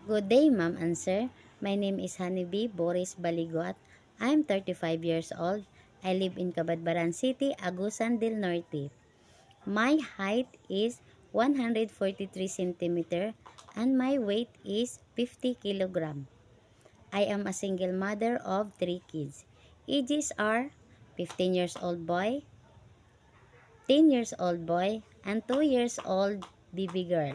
Good day, ma'am and sir. My name is Honeybee Boris Baligot. I'm 35 years old. I live in Cabadbaran City, Agusan del Norte. My height is 143 centimeter and my weight is 50 kilogram. I am a single mother of 3 kids. Ages are 15 years old boy, 10 years old boy, and 2 years old baby girl.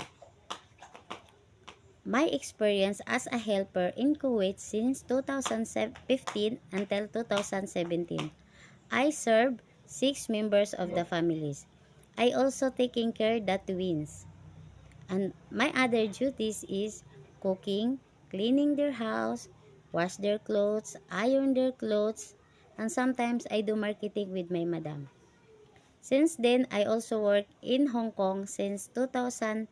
My experience as a helper in Kuwait since 2015 until 2017. I serve 6 members of the families. I also taking care the twins. And my other duties is cooking, cleaning their house, wash their clothes, iron their clothes, and sometimes I do marketing with my madam. Since then, I also work in Hong Kong since 2018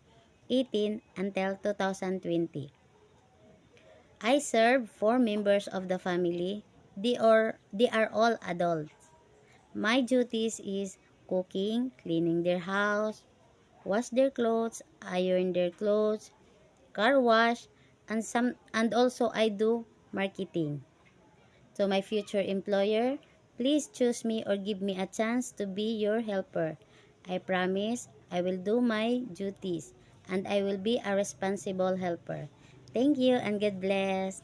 until 2020. I serve 4 members of the family. They are all adults. My duties is cooking, cleaning their house, wash their clothes, iron their clothes, car wash, and also I do marketing. To my future employer, please choose me or give me a chance to be your helper. I promise I will do my duties and I will be a responsible helper. Thank you and God bless.